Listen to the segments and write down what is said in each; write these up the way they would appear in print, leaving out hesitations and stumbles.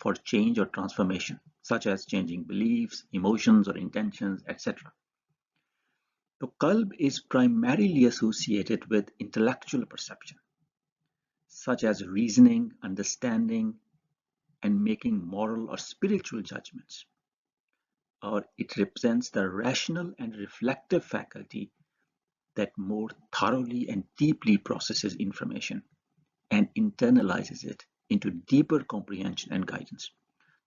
for change or transformation, such as changing beliefs, emotions or intentions, etc. So qalb is primarily associated with intellectual perception, such as reasoning, understanding, and making moral or spiritual judgments. Or it represents the rational and reflective faculty that more thoroughly and deeply processes information and internalizes it into deeper comprehension and guidance.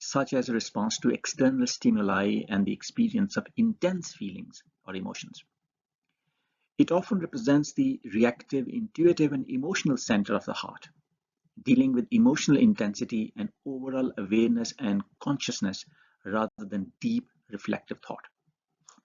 such as a response to external stimuli and the experience of intense feelings or emotions. It often represents the reactive, intuitive, and emotional center of the heart, dealing with emotional intensity and overall awareness and consciousness rather than deep reflective thought.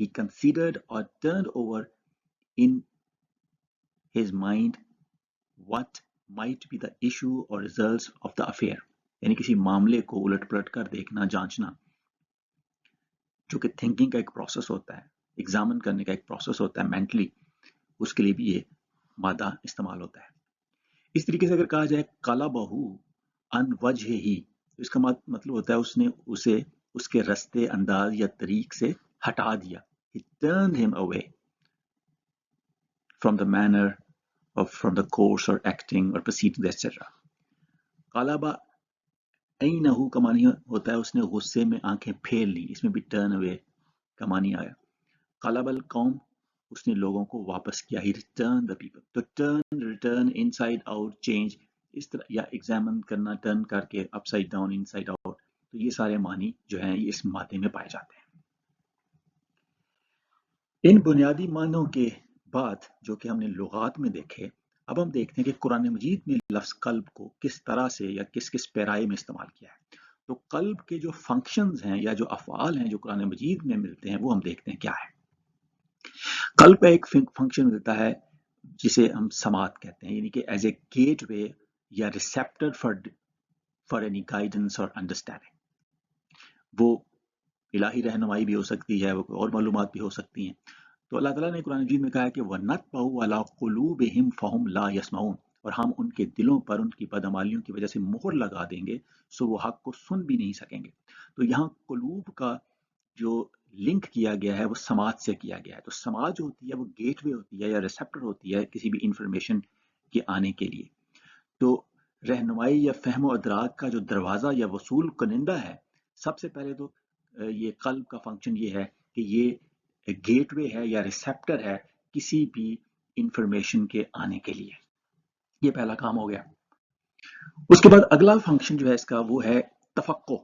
He considered or turned over in his mind what might be the issue or results of the affair. یعنی کسی معاملے کو الٹ پلٹ کر دیکھنا، جانچنا، جو کہ تھنکنگ کا ایک پروسیس ہوتا ہے، ایگزامن کرنے کا ایک پروسیس ہوتا ہے مینٹلی، اس کے لیے بھی یہ مادہ استعمال ہوتا ہے. اس طریقے سے اگر کہا جائے قلبہ عن وجہہ، اس کا مطلب ہوتا ہے اس نے اسے اس کے رستے، انداز یا طریق سے ہٹا دیا. He turned him away from the manner of from the course or acting or proceedings etc. قلبہ عینہ کا معنی ہوتا ہے اس نے غصے میں آنکھیں پھیر لی، اس میں بھی ٹرن اوے کا معنی آیا. قلب القوم، اس نے لوگوں کو واپس کیا. He returned the people. تو turn, return, inside out, change، اس طرح، یا ایگزامن کرنا، ٹرن کر کے اپ سائڈ ڈاؤن، ان سائڈ آؤٹ، تو یہ سارے معنی جو ہیں یہ اس مادے میں پائے جاتے ہیں. ان بنیادی معنوں کے بعد جو کہ ہم نے لغات میں دیکھے، اب ہم دیکھتے ہیں کہ قرآن مجید میں لفظ قلب کو کس طرح سے یا کس کس پیرائے میں استعمال کیا ہے. تو قلب کے جو فنکشنز ہیں یا جو افعال ہیں جو قرآن مجید میں ملتے ہیں وہ ہم دیکھتے ہیں کیا ہے. قلب کا ایک فنکشن ملتا ہے جسے ہم سماعت کہتے ہیں، یعنی کہ ایز اے گیٹ وے یا ریسیپٹر فار اینی گائیڈنس اور انڈرسٹینڈنگ. وہ الہی رہنمائی بھی ہو سکتی ہے، وہ اور معلومات بھی ہو سکتی ہیں. تو اللہ تعالیٰ نے قرآن مجید میں کہا ہے کہ وَنَطْبَعُ عَلَىٰ قُلُوبِهِمْ فَهُمْ لَا يَسْمَعُونَ، اور ہم ان کے دلوں پر ان کی بدعمالیوں کی وجہ سے مہر لگا دیں گے سو وہ حق کو سن بھی نہیں سکیں گے. تو یہاں قلوب کا جو لنک کیا گیا ہے وہ سماعت سے کیا گیا ہے. تو سماعت جو ہوتی ہے وہ گیٹ وے ہوتی ہے یا ریسیپٹر ہوتی ہے کسی بھی انفارمیشن کے آنے کے لیے. تو رہنمائی یا فہم و ادراک کا جو دروازہ یا وصول کنندہ ہے، سب سے پہلے تو یہ قلب کا فنکشن یہ ہے کہ یہ گیٹ وے ہے یا ریسیپٹر ہے کسی بھی انفارمیشن کے آنے کے لیے. یہ پہلا کام ہو گیا. اس کے بعد اگلا فنکشن جو ہے اس کا وہ ہے تفقہ.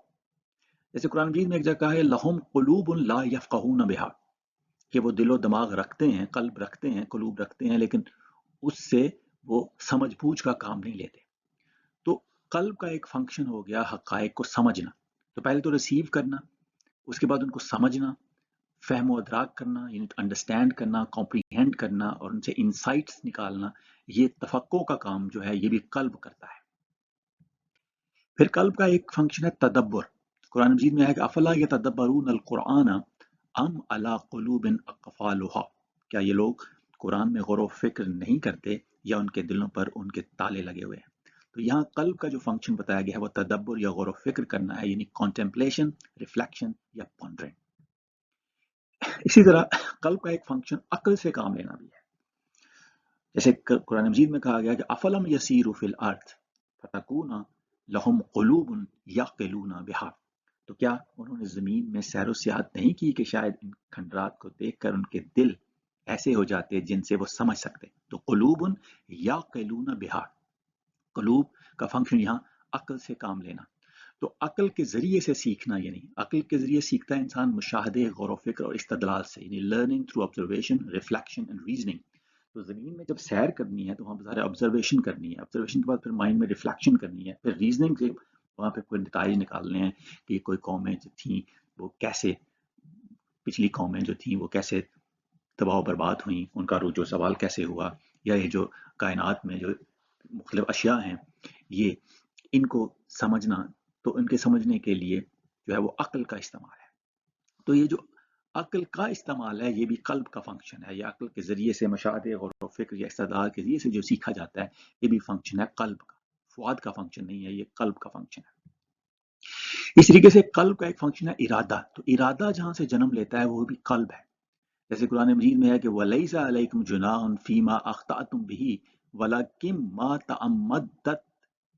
جیسے قرآن مجید میں ایک جگہ کہا ہے لہم قلوب لا یفقہون بہا، کہ وہ دل و دماغ رکھتے ہیں، قلب رکھتے ہیں، قلوب رکھتے ہیں، لیکن اس سے وہ سمجھ بوجھ کا کام نہیں لیتے. تو قلب کا ایک فنکشن ہو گیا حقائق کو سمجھنا. تو پہلے تو ریسیو کرنا، اس کے بعد ان کو سمجھنا، فہم و ادراک کرنا، یعنی انڈرسٹینڈ کرنا، کمپریہینڈ کرنا اور ان سے انسائٹس نکالنا. یہ تفقع کا کام جو ہے یہ بھی قلب کرتا ہے. پھر قلب کا ایک فنکشن ہے تدبر. قرآن مجید میں ہے کہ افلا یتدبرون القرآن ام علی قلوب اقفالها، کیا یہ لوگ قرآن میں غور و فکر نہیں کرتے یا ان کے دلوں پر ان کے تالے لگے ہوئے ہیں. تو یہاں قلب کا جو فنکشن بتایا گیا ہے وہ تدبر یا غور و فکر کرنا ہے، یعنی کانٹمپلیشن، ریفلیکشن یا پونڈرنگ. اسی طرح قلب کا ایک فنکشن عقل سے کام لینا بھی ہے. جیسے قرآن مجید میں کہا گیا کہ افلم یسیروا فی الارض فتکون لہم قلوب یعقلون بہا، تو کیا انہوں نے زمین میں سیر و سیاحت نہیں کی کہ شاید ان کھنڈرات کو دیکھ کر ان کے دل ایسے ہو جاتے جن سے وہ سمجھ سکتے. تو قلوب یعقلون بہا، قلوب کا فنکشن یہاں عقل سے کام لینا. تو عقل کے ذریعے سے سیکھنا، یعنی عقل کے ذریعے سیکھتا ہے انسان مشاہدے، غور و فکر اور استدلال سے، یعنی learning through observation, reflection and reasoning. تو زمین میں جب سیر کرنی ہے تو وہاں سارے آبزرویشن کرنی ہے، آبزرویشن کے بعد پھر مائنڈ میں ریفلیکشن کرنی ہے، پھر ریزننگ سے وہاں پہ کوئی نتائج نکالنے ہیں کہ کوئی قومیں جو تھیں وہ کیسے، پچھلی قومیں جو تھیں وہ کیسے تباہ و برباد ہوئیں، ان کا عروج و زوال کیسے ہوا، یا یہ جو کائنات میں جو مختلف اشیاء ہیں یہ ان کو سمجھنا. تو ان کے سمجھنے کے لیے جو ہے وہ عقل کا استعمال ہے. تو یہ جو عقل کا استعمال ہے یہ بھی قلب کا فنکشن ہے. یہ عقل کے ذریعے سے مشاہدے، غور و فکر یا استدلال کے ذریعے سے جو سیکھا جاتا ہے یہ بھی فنکشن ہے قلب کا. فؤاد کا فنکشن نہیں ہے، یہ قلب کا فنکشن ہے. اس طریقے سے قلب کا ایک فنکشن ہے ارادہ. تو ارادہ جہاں سے جنم لیتا ہے وہ بھی قلب ہے. جیسے قرآن مجید میں ہے کہ وَلَيْسَ عَلَيْكُمْ جُنَاحٌ فِي مَا أَخْطَأْتُمْ بِهِ وَلَكِنْ مَا تَعَمَّدَتْ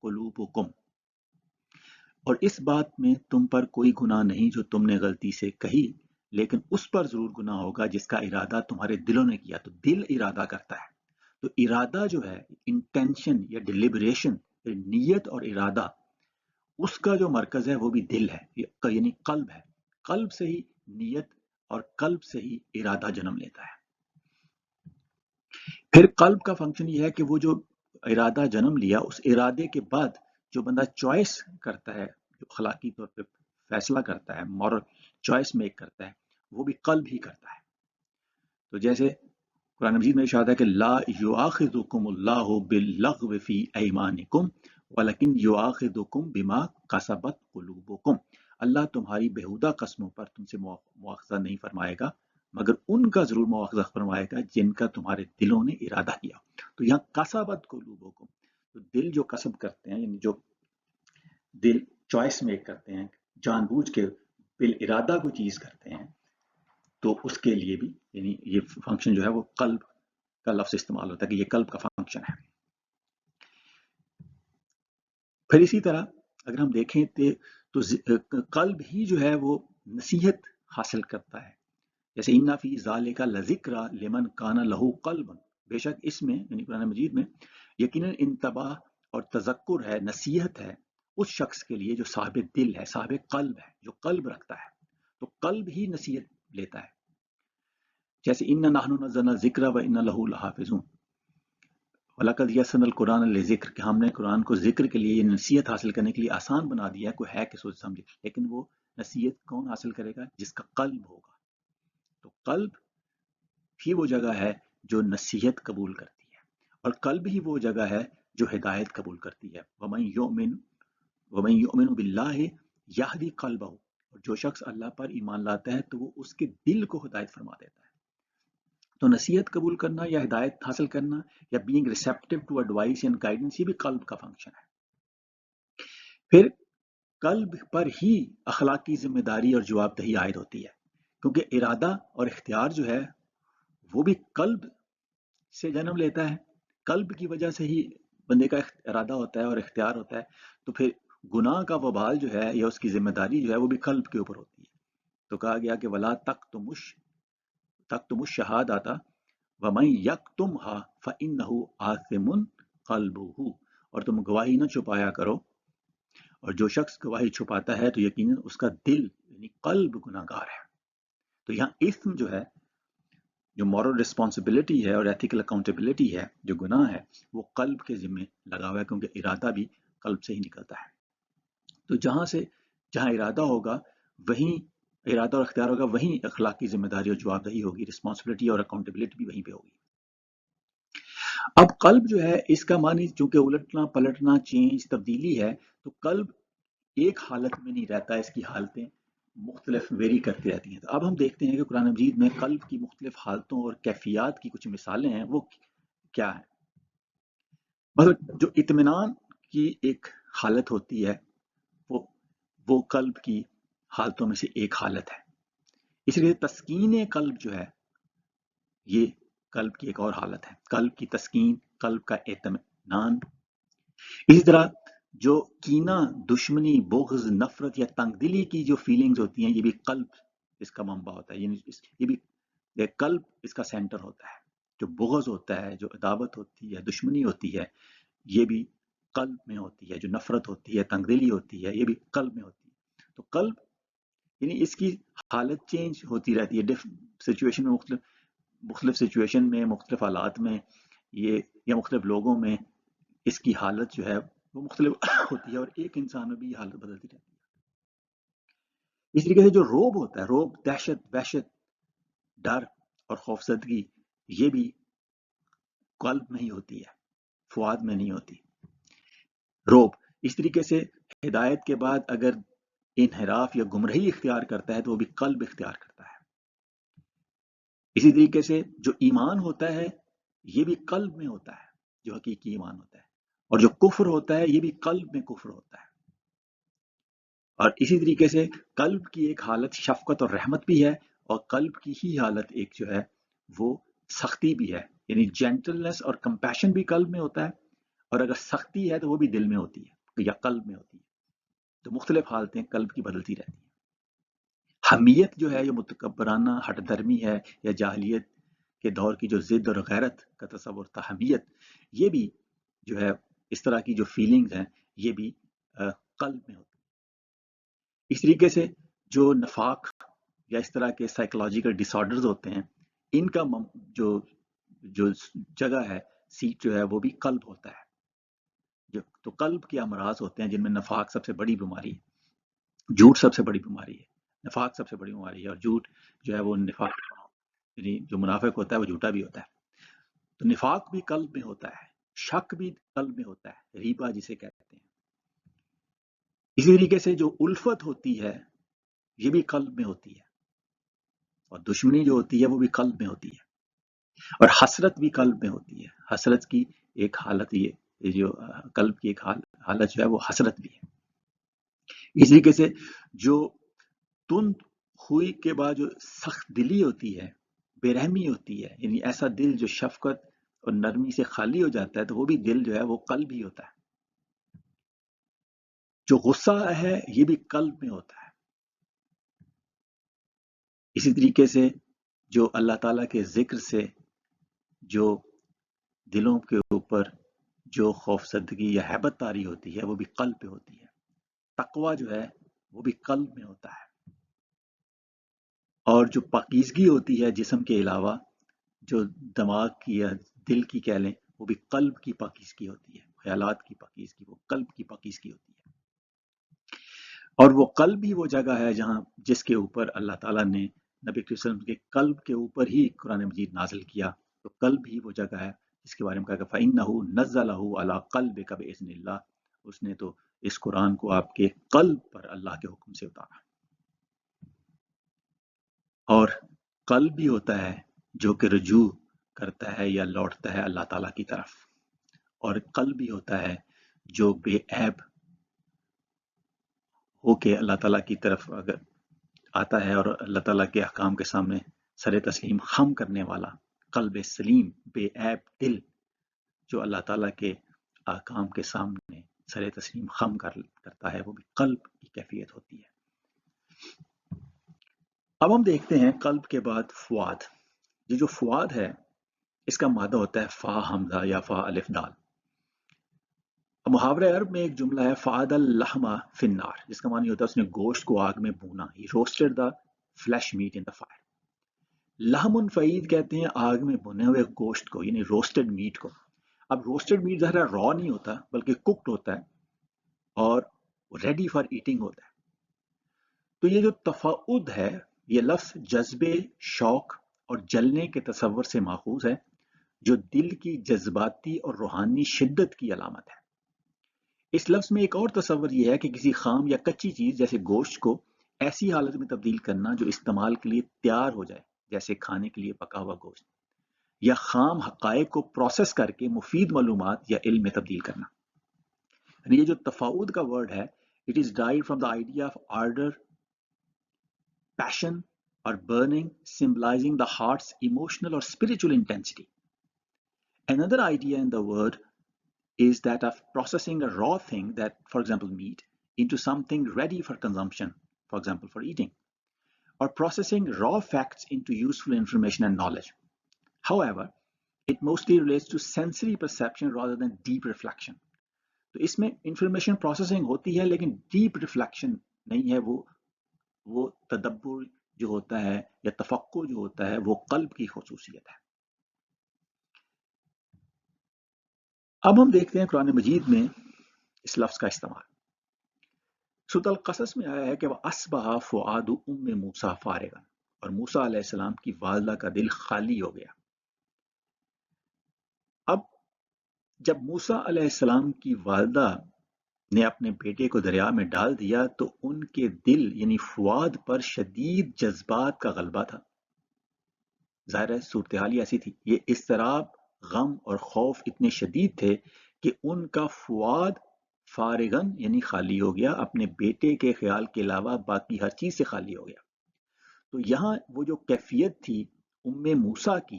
قُلُوبُكُمْ، اور اس بات میں تم پر کوئی گناہ نہیں جو تم نے غلطی سے کہی، لیکن اس پر ضرور گناہ ہوگا جس کا ارادہ تمہارے دلوں نے کیا. تو دل ارادہ کرتا ہے. تو ارادہ جو ہے انٹینشن یا ڈیلیبریشن، نیت اور ارادہ، اس کا جو مرکز ہے وہ بھی دل ہے، یعنی قلب ہے. قلب سے ہی نیت اور قلب سے ہی ارادہ جنم لیتا ہے. پھر قلب کا فنکشن یہ ہے کہ وہ جو ارادہ جنم لیا اس ارادے کے بعد جو بندہ چوائس کرتا ہے، جو اخلاقی طور پہ فیصلہ کرتا ہے، مورل چوائس میک کرتا ہے، وہ بھی قلب ہی کرتا ہے. تو جیسے قرآن مجید میں ارشاد ہے کہ لا یؤاخذکم اللہ باللغو فی ایمانکم ولکن یؤاخذکم بما کسبت قلوبکم، اللہ تمہاری بےہودہ قسموں پر تم سے مواخذہ نہیں فرمائے گا مگر ان کا ضرور مواخذہ فرمائے گا جن کا تمہارے دلوں نے ارادہ کیا۔ تو یہاں کسبت قلوبکم، تو دل جو کسب کرتے ہیں، یعنی جو دل چوائس میک کرتے ہیں، جان بوجھ کے بالارادہ کوئی چیز کرتے ہیں، تو اس کے لیے بھی یعنی یہ فنکشن جو ہے وہ قلب کا لفظ استعمال ہوتا ہے کہ یہ قلب کا فنکشن ہے۔ پھر اسی طرح اگر ہم دیکھیں تو قلب ہی جو ہے وہ نصیحت حاصل کرتا ہے، جیسے اِنَّ فِی ذَلِکَ لَذِکْرَىٰ لِمَنْ کَانَ لَهُ قَلْبٌ، بے شک اس میں یعنی قرآن مجید میں یقیناً انتباہ اور تذکر ہے، نصیحت ہے اس شخص کے لیے جو صاحب دل ہے، صاحب قلب ہے، جو قلب رکھتا ہے۔ تو قلب ہی نصیحت لیتا ہے، جیسے اِنَّا نَحْنُ نَزَّلْنَا الذِّکْرَ وَإِنَّا لَهُ لَحَافِظُونَ، وَلَقَدْ يَسَّرْنَا الْقُرْآنَ لِلذِّکْرِ، کہ ہم نے قرآن کو ذکر کے لیے، نصیحت حاصل کرنے کے لیے آسان بنا دیا ہے، کوئی ہے کہ سوچ سمجھے، لیکن وہ نصیحت کون حاصل کرے گا؟ جس کا قلب ہوگا۔ تو قلب ہی وہ جگہ ہے جو نصیحت قبول کرتی ہے، اور قلب ہی وہ جگہ ہے جو ہدایت قبول کرتی ہے۔ وَمَن يُؤْمِنُ بِاللَّهِ يَهْدِ قَلْبَهُ، اور جو شخص اللہ پر ایمان لاتا ہے تو وہ اس کے دل کو ہدایت فرما دیتا ہے۔ تو نصیحت قبول کرنا یا ہدایت حاصل کرنا یا being receptive to advice and guidance, یہ بھی قلب کا فنکشن ہے۔ پھر قلب پر ہی اخلاقی ذمہ داری اور جواب دہی عائد ہوتی ہے، کیونکہ ارادہ اور اختیار جو ہے وہ بھی قلب سے جنم لیتا ہے، قلب کی وجہ سے ہی بندے کا ارادہ ہوتا ہے اور اختیار ہوتا ہے، تو پھر گناہ کا وبال جو ہے یا اس کی ذمہ داری جو ہے وہ بھی قلب کے اوپر ہوتی ہے۔ تو کہا گیا کہ وَلَا تَكْتُمُوا الشَّهَادَةَ وَمَن يَكْتُمْهَا فَإِنَّهُ آثِمٌ قَلْبُهُ، اور تم گواہی نہ چھپایا کرو، اور جو شخص گواہی چھپاتا ہے تو یقیناً اس کا دل یعنی قلب گناہگار ہے۔ تو یہاں اسم جو ہے، جو مورل رسپانسبلٹی ہے اور ایتھیکل اکاؤنٹیبلٹی ہے، جو گناہ ہے، وہ قلب کے ذمے لگا ہوا ہے، کیونکہ ارادہ بھی قلب سے ہی نکلتا ہے۔ تو جہاں ارادہ ہوگا وہیں ارادہ اور اختیار ہوگا، وہیں اخلاقی ذمہ داری اور جواب دہی ہوگی، رسپانسبلٹی اور اکاؤنٹیبلٹی بھی وہیں پہ ہوگی۔ اب قلب جو ہے اس کا معنی چونکہ الٹنا پلٹنا، چینج، تبدیلی ہے، تو قلب ایک حالت میں نہیں رہتا، اس کی حالتیں مختلف ویری کرتی رہتی ہیں۔ تو اب ہم دیکھتے ہیں کہ قرآن مجید میں قلب کی مختلف حالتوں اور کیفیات کی کچھ مثالیں ہیں، وہ کیا ہیں؟ مطلب جو اطمینان کی ایک حالت ہوتی ہے، وہ قلب کی حالتوں میں سے ایک حالت ہے۔ اس لیے تسکین قلب جو ہے یہ قلب کی ایک اور حالت ہے، قلب کی تسکین، قلب کا اطمینان۔ اسی طرح جو کینہ، دشمنی، بغض، نفرت یا تنگ دلی کی جو فیلنگز ہوتی ہیں، یہ بھی قلب اس کا منبع ہوتا ہے، یعنی یہ بھی قلب اس کا سینٹر ہوتا ہے۔ جو بغض ہوتا ہے، جو عداوت ہوتی ہے، دشمنی ہوتی ہے، یہ بھی قلب میں ہوتی ہے۔ جو نفرت ہوتی ہے، تنگ دلی ہوتی ہے، یہ بھی قلب میں ہوتی ہے۔ تو قلب یعنی اس کی حالت چینج ہوتی رہتی ہے، سچویشن میں، مختلف سچویشن میں، مختلف حالات میں، یہ یا مختلف لوگوں میں اس کی حالت جو ہے وہ مختلف ہوتی ہے، اور ایک انسان میں بھی یہ حالت بدلتی رہتی ہے۔ اس طریقے سے جو روب ہوتا ہے، روب، دہشت، وحشت، ڈر اور خوفزدگی، یہ بھی قلب میں ہی ہوتی ہے، فؤاد میں نہیں ہوتی۔ روب اس طریقے سے ہدایت کے بعد اگر انحراف یا گمراہی اختیار کرتا ہے تو وہ بھی قلب اختیار کرتا ہے۔ اسی طریقے سے جو ایمان ہوتا ہے یہ بھی قلب میں ہوتا ہے، جو حقیقی ایمان ہوتا ہے، اور جو کفر ہوتا ہے یہ بھی قلب میں کفر ہوتا ہے۔ اور اسی طریقے سے قلب کی ایک حالت شفقت اور رحمت بھی ہے، اور قلب کی ہی حالت ایک جو ہے وہ سختی بھی ہے، یعنی جینٹلنس اور کمپیشن بھی قلب میں ہوتا ہے، اور اگر سختی ہے تو وہ بھی دل میں ہوتی ہے یا قلب میں ہوتی ہے۔ تو مختلف حالتیں قلب کی بدلتی رہتی ہیں۔ حمیت جو ہے یہ متکبرانہ ہٹ درمی ہے، یا جاہلیت کے دور کی جو ضد اور غیرت کا تصور تھا، حمیت، یہ بھی جو ہے اس طرح کی جو فیلنگز ہیں یہ بھی قلب میں ہوتی ہیں۔ اس طریقے سے جو نفاق یا اس طرح کے سائیکولوجیکل ڈس آرڈرز ہوتے ہیں، ان کا جو جگہ ہے، سیٹ جو ہے وہ بھی قلب ہوتا ہے۔ تو قلب کے امراض ہوتے ہیں جن میں نفاق سب سے بڑی بیماری ہے، جھوٹ سب سے بڑی بیماری ہے، نفاق سب سے بڑی بیماری ہے، اور جھوٹ جو ہے وہ نفاق یعنی جو منافق ہوتا ہے وہ جھوٹا بھی ہوتا ہے۔ تو نفاق بھی قلب میں ہوتا ہے، شک بھی قلب میں ہوتا ہے، ریبا جسے کہتے ہیں. اسی طریقے سے جو الفت ہوتی ہے یہ بھی قلب میں ہوتی ہے، اور دشمنی جو ہوتی ہے وہ بھی قلب میں ہوتی ہے، اور حسرت بھی قلب میں ہوتی ہے. حسرت کی ایک حالت یہ جو قلب کی ایک حالت جو ہے وہ حسرت بھی ہے. اس طریقے سے جو تند خوئی کے بعد جو سخت دلی ہوتی ہے، بے رحمی ہوتی ہے، یعنی ایسا دل جو شفقت اور نرمی سے خالی ہو جاتا ہے، تو وہ بھی دل جو ہے وہ قلب ہی ہوتا ہے. جو غصہ ہے یہ بھی قلب میں ہوتا ہے. اسی طریقے سے جو اللہ تعالیٰ کے ذکر سے جو دلوں کے اوپر جو خوف زدگی یا ہیبت طاری ہوتی ہے وہ بھی قلب پہ ہوتی ہے. تقوی جو ہے وہ بھی قلب میں ہوتا ہے. اور جو پاکیزگی ہوتی ہے جسم کے علاوہ، جو دماغ کی یا دل کی کہہ لیں، وہ بھی قلب کی پاکیزگی ہوتی ہے. خیالات کی پاکیزگی وہ قلب کی پاکیزگی ہوتی ہے. اور وہ قلب ہی وہ جگہ ہے جہاں جس کے اوپر اللہ تعالیٰ نے نبی کریم صلی اللہ علیہ وسلم کے قلب کے اوپر ہی قرآن مجید نازل کیا. تو قلب ہی وہ جگہ ہے جس کے بارے میں کہا کہ فَإِنَّهُ نَزَّلَهُ عَلَىٰ قَلْبِكَ بِإِذْنِ اللَّهِ، اس نے تو اس قرآن کو آپ کے قلب پر اللہ کے حکم سے اتارا. اور قلب بھی ہوتا ہے جو کہ رجوع کرتا ہے یا لوٹتا ہے اللہ تعالیٰ کی طرف، اور قلب بھی ہوتا ہے جو بے عیب ہو کے اللہ تعالیٰ کی طرف اگر آتا ہے اور اللہ تعالیٰ کے احکام کے سامنے سر تسلیم خم کرنے والا قلب سلیم بے عیب دل جو اللہ تعالیٰ کے احکام کے سامنے سر تسلیم خم کرتا ہے، وہ بھی قلب کی کیفیت ہوتی ہے. اب ہم دیکھتے ہیں قلب کے بعد فؤاد. یہ جو فؤاد ہے اس کا مادہ ہوتا ہے فا حمزہ یا فا الف دال. محاورہ عرب میں ایک جملہ ہے فعاد اللحم فی النار، جس کا معنی ہوتا ہے اس نے گوشت کو آگ میں بھونا. He roasted the flesh meat in the fire. لحم فعید کہتے ہیں آگ میں بھنے ہوئے گوشت کو، یعنی روسٹڈ میٹ کو. اب روسٹڈ میٹ ظاہر را نہیں ہوتا بلکہ کوکڈ ہوتا ہے اور ریڈی فار ایٹنگ ہوتا ہے. تو یہ جو تفاعد ہے یہ لفظ جذبے، شوق اور جلنے کے تصور سے ماخوذ ہے جو دل کی جذباتی اور روحانی شدت کی علامت ہے. اس لفظ میں ایک اور تصور یہ ہے کہ کسی خام یا کچی چیز جیسے گوشت کو ایسی حالت میں تبدیل کرنا جو استعمال کے لیے تیار ہو جائے، جیسے کھانے کے لیے پکا ہوا گوشت، یا خام حقائق کو پروسیس کر کے مفید معلومات یا علم میں تبدیل کرنا. یہ جو تفاعد کا ورڈ ہے it is derived from the idea of ardor, passion or burning, symbolizing the heart's emotional or spiritual intensity. Another idea in the word is that of processing a raw thing, that for example meat, into something ready for consumption, for example for eating, or processing raw facts into useful information and knowledge. However, it mostly relates to sensory perception rather than deep reflection. تو اس میں information processing ہوتی ہے لیکن deep reflection نہیں ہے. وہ تدبر جو ہوتا ہے یا تفکر جو ہوتا ہے وہ قلب کی خصوصیت ہے. اب ہم دیکھتے ہیں قرآن مجید میں اس لفظ کا استعمال. سورۃ القصص میں آیا ہے کہ وَأَصْبَحَ فُؤَادُ أُمِّ مُوسَىٰ فَارِغًا، اور موسیٰ علیہ السلام کی والدہ کا دل خالی ہو گیا. اب جب موسیٰ علیہ السلام کی والدہ نے اپنے بیٹے کو دریا میں ڈال دیا تو ان کے دل یعنی فؤاد پر شدید جذبات کا غلبہ تھا. ظاہر ہے صورتحال ایسی تھی، یہ اضطراب، غم اور خوف اتنے شدید تھے کہ ان کا فؤاد فارغن یعنی خالی ہو گیا، اپنے بیٹے کے خیال کے علاوہ باقی ہر چیز سے خالی ہو گیا. تو یہاں وہ جو کیفیت تھی ام موسیٰ کی،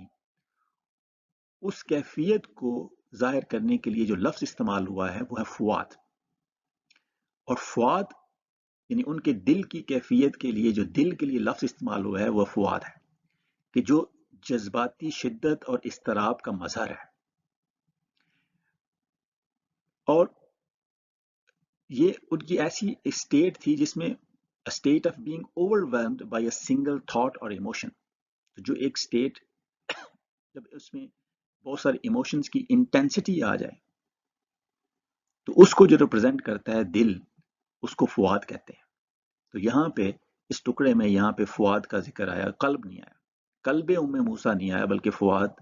اس کیفیت کو ظاہر کرنے کے لیے جو لفظ استعمال ہوا ہے وہ ہے فؤاد. اور فؤاد یعنی ان کے دل کی کیفیت کے لیے جو دل کے لیے لفظ استعمال ہوا ہے وہ فؤاد ہے، کہ جو جذباتی شدت اور اضطراب کا مظہر ہے. اور یہ ان کی ایسی اسٹیٹ تھی جس میں state of being overwhelmed by a single thought اور ایموشن. تو جو ایک اسٹیٹ جب اس میں بہت سارے ایموشنز کی انٹینسٹی آ جائے تو اس کو جو ریپرزینٹ کرتا ہے دل، اس کو فؤاد کہتے ہیں. تو یہاں پہ اس ٹکڑے میں یہاں پہ فؤاد کا ذکر آیا، قلب نہیں آیا، قلب ام موسیٰ نہیں آیا بلکہ فؤاد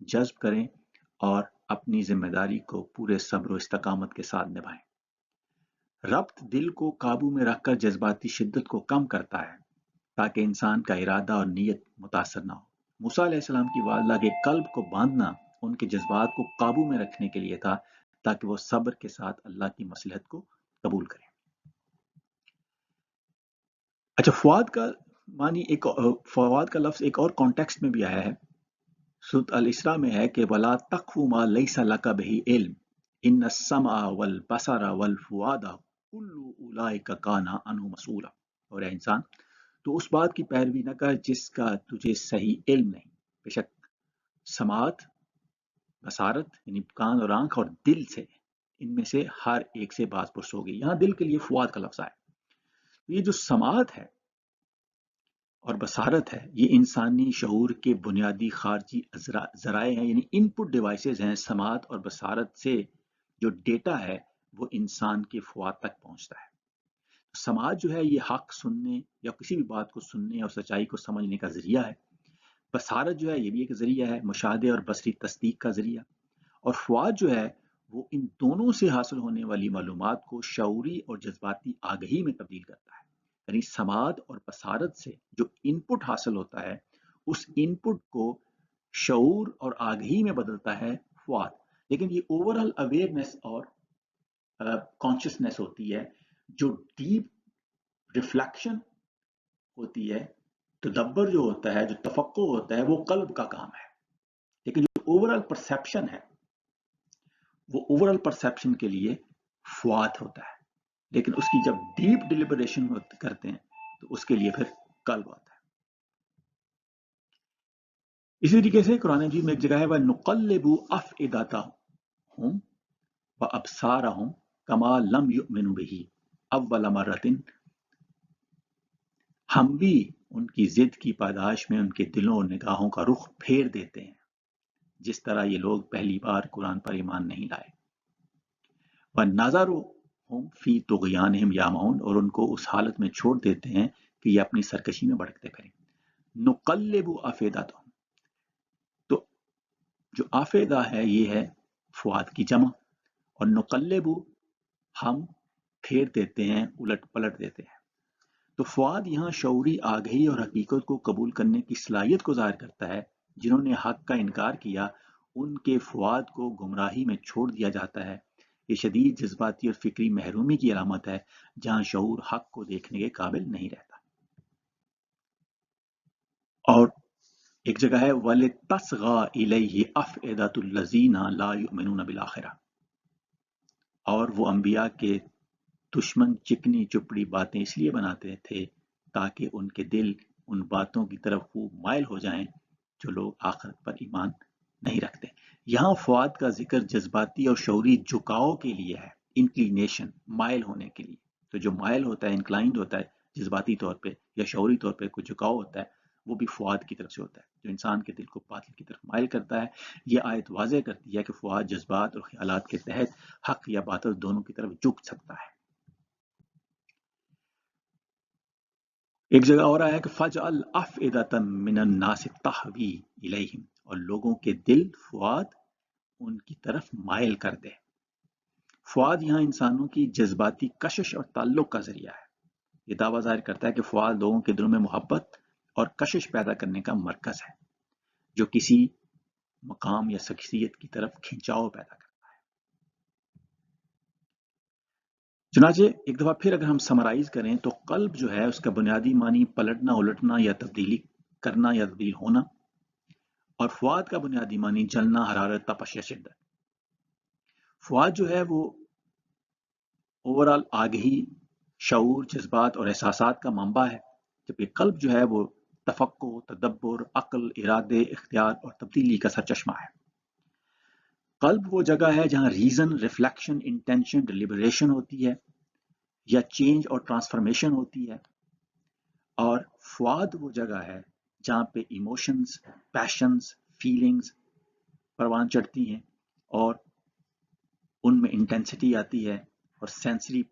جذب کریں اور اپنی ذمہ داری کو پورے صبر و استقامت کے ساتھ نبھائیں۔ ربط دل کو قابو میں رکھ کر جذباتی شدت کو کم کرتا ہے تاکہ انسان کا ارادہ اور نیت متاثر نہ ہو۔ موسیٰ علیہ السلام کی والدہ کے قلب کو باندھنا ان کے جذبات کو قابو میں رکھنے کے لیے تھا تاکہ وہ صبر کے ساتھ اللہ کی مصلحت کو قبول کریں۔ اچھا، فواد کا معنی فواد کا لفظ ایک اور کانٹیکسٹ میں بھی آیا ہے۔ سورۃ الاسراء میں ہے کہ وَلَا تَقْفُ مَا لَيْسَ لَكَ بِهِ عِلْم إِنَّ السَّمْعَ وَالْبَصَرَ وَالْفُؤَادَ كُلُّ أُولَئِكَ كَانَ عَنْهُ مسؤولا۔ اور اے انسان، تو اس بات کی پیروی نہ کر جس کا تجھے صحیح علم نہیں۔ بے شک سماعت، بصارت یعنی کان اور آنکھ، اور دل سے، ان میں سے ہر ایک سے باز پرس ہوگی۔ یہاں دل کے لیے فواد کا لفظ آیا۔ یہ جو سماعت ہے اور بصارت ہے، یہ انسانی شعور کے بنیادی خارجی ذرائع ہیں، یعنی ان پٹ ڈیوائسز ہیں۔ سماعت اور بصارت سے جو ڈیٹا ہے وہ انسان کے فواد تک پہنچتا ہے۔ سماعت جو ہے یہ حق سننے یا کسی بھی بات کو سننے اور سچائی کو سمجھنے کا ذریعہ ہے۔ بصارت جو ہے یہ بھی ایک ذریعہ ہے، مشاہدے اور بصری تصدیق کا ذریعہ۔ اور فواد جو ہے وہ ان دونوں سے حاصل ہونے والی معلومات کو شعوری اور جذباتی آگہی میں تبدیل کرتا ہے۔ یعنی سماعت اور بصارت سے جو ان پٹ حاصل ہوتا ہے، اس ان پٹ کو شعور اور آگہی میں بدلتا ہے فواد۔ لیکن یہ اوورآل اویئرنیس اور کانشیسنیس ہوتی ہے، جو ڈیپ ریفلیکشن ہوتی ہے، تدبر جو ہوتا ہے، جو تفکر ہوتا ہے، وہ قلب کا کام ہے۔ لیکن جو اوورآل پرسیپشن ہے، وہ اوورآل پرسیپشن کے لیے فواد ہوتا ہے، لیکن اس کی جب ڈیپ ڈیلیبریشن کرتے ہیں تو اس کے لیے پھر قلب ہوتا ہے۔ اسی طریقے سے قرآن مجید میں ایک جگہ ہے وَنُقَلِّبُ أَفْئِدَتَهُمْ وَأَبْصَارَهُمْ كَمَا لَمْ يُؤْمِنُوا بِهِ أَوَّلَ مَرَّةٍ، ہم بھی ان کی ضد کی پاداش میں ان کے دلوں اور نگاہوں کا رخ پھیر دیتے ہیں جس طرح یہ لوگ پہلی بار قرآن پر ایمان نہیں لائے۔ وَنَذَرُهُمْ فِي طُغْيَانِهِمْ يَعْمَهُونَ، اور ان کو اس حالت میں چھوڑ دیتے ہیں کہ یہ اپنی سرکشی میں بھٹکتے پھریں۔ نُقَلِّبُ أَفْئِدَتَهُمْ، تو جو آفیدہ ہے یہ ہے فواد کی جمع، اور نقلب ہم پھیر دیتے ہیں، الٹ پلٹ دیتے ہیں۔ تو فواد یہاں شعوری آگہی اور حقیقت کو قبول کرنے کی صلاحیت کو ظاہر کرتا ہے۔ جنہوں نے حق کا انکار کیا ان کے فواد کو گمراہی میں چھوڑ دیا جاتا ہے۔ یہ شدید جذباتی اور فکری محرومی کی علامت ہے جہاں شعور حق کو دیکھنے کے قابل نہیں رہتا۔ اور ایک جگہ ہے وَلِتَصْغَىٰ إِلَيْهِ أَفْئِدَةُ الَّذِينَ لَا يُؤْمِنُونَ بِالْآخِرَةِ، اور وہ انبیاء کے دشمن چکنی چپڑی باتیں اس لیے بناتے تھے تاکہ ان کے دل ان باتوں کی طرف خوب مائل ہو جائیں جو لوگ آخرت پر ایمان نہیں رکھتے۔ یہاں فواد کا ذکر جذباتی اور شعوری جھکاؤ کے لیے ہے، انکلینیشن، مائل ہونے کے لیے۔ تو جو مائل ہوتا ہے، انکلائنڈ ہوتا ہے جذباتی طور پہ یا شعوری طور پہ کوئی جھکاؤ ہوتا ہے، وہ بھی فواد کی طرف سے ہوتا ہے جو انسان کے دل کو باطل کی طرف مائل کرتا ہے۔ یہ آیت واضح کرتی ہے کہ فواد جذبات اور خیالات کے تحت حق یا باطل دونوں کی طرف جھک سکتا ہے۔ ایک جگہ اور آیا کہ فَجْعَلْ أَفْئِدَةً مِّنَ النَّاسِ تَهْوِي إِلَيْهِمْ، اور لوگوں کے دل، فواد، ان کی طرف مائل کر دے۔ فواد یہاں انسانوں کی جذباتی کشش اور تعلق کا ذریعہ ہے۔ یہ دعویٰ ظاہر کرتا ہے کہ فواد لوگوں کے دلوں میں محبت اور کشش پیدا کرنے کا مرکز ہے جو کسی مقام یا شخصیت کی طرف کھنچاؤ پیدا کرتا ہے۔ چنانچہ ایک دفعہ پھر اگر ہم سمرائز کریں تو قلب جو ہے اس کا بنیادی معنی پلٹنا، الٹنا یا تبدیلی کرنا یا تبدیل ہونا، اور فواد کا بنیادی معنی جلنا، حرارت، تپش یا شدت۔ فواد جو ہے وہ اوورآل آگہی، شعور، جذبات اور احساسات کا منبع ہے، جبکہ قلب جو ہے وہ تفکر، تدبر، عقل، ارادے، اختیار اور تبدیلی کا سرچشمہ ہے۔ قلب وہ جگہ ہے جہاں ریزن، ریفلیکشن، انٹینشن، ڈیلیبریشن ہوتی ہے یا چینج اور ٹرانسفارمیشن ہوتی ہے، اور فواد وہ جگہ ہے جہاں پہ ایموشنز، پیشنز، فیلنگز پروان چڑھتی ہیں اور ان میں انٹینسٹی آتی ہے اور سینسری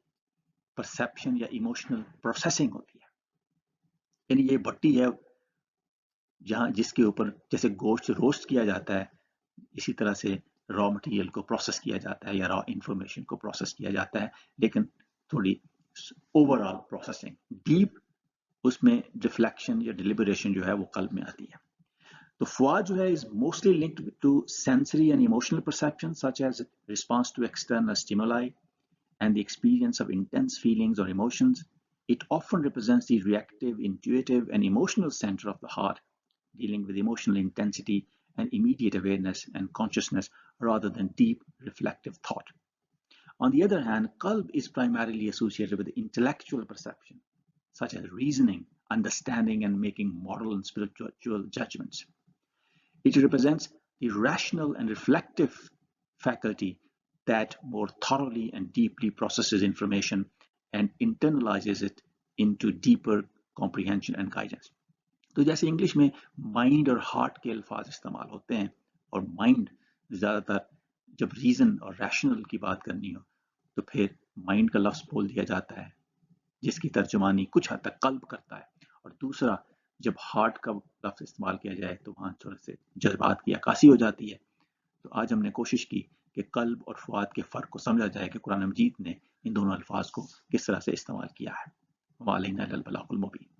پرسیپشن یا ایموشنل پروسیسنگ ہوتی ہے۔ یعنی یہ بھٹی ہے جہاں جس کے اوپر جیسے گوشت روسٹ کیا جاتا ہے اسی طرح سے را مٹیریل کو پروسیس کیا جاتا ہے یا را انفارمیشن کو پروسیس کیا جاتا ہے، لیکن تھوڑی اوور آل پروسیسنگ ڈیپ اس میں ریفلیکشن یا ڈیلیبریشن جو ہے وہ قلب میں آتی ہے. تو فواد جو ہے is mostly linked to sensory and emotional perceptions such as response to external stimuli and the experience of intense feelings or emotions. It often represents the reactive, intuitive, and emotional center of the heart, dealing with emotional intensity and immediate awareness and consciousness rather than deep reflective thought. On the other hand, qalb is primarily associated with intellectual perception, such as reasoning, understanding, and making moral and spiritual judgments. It represents the rational and reflective faculty that more thoroughly and deeply processes information and internalizes it into deeper comprehension and guidance. تو جیسے English میں mind اور heart کے الفاظ استعمال ہوتے ہیں، اور مائنڈ زیادہ تر جب ریزن اور ریشنل کی بات کرنی ہو تو پھر مائنڈ کا لفظ بول دیا جاتا ہے جس کی ترجمانی کچھ حد تک قلب کرتا ہے، اور دوسرا جب ہارٹ کا لفظ استعمال کیا جائے تو وہاں تھوڑے سے جذبات کی عکاسی ہو جاتی ہے. تو آج ہم نے کوشش کی کہ قلب اور فؤاد کے فرق کو سمجھا جائے کہ قرآن مجید نے ان دونوں الفاظ کو کس طرح سے استعمال کیا ہے. وعلینا البلاغ المبین.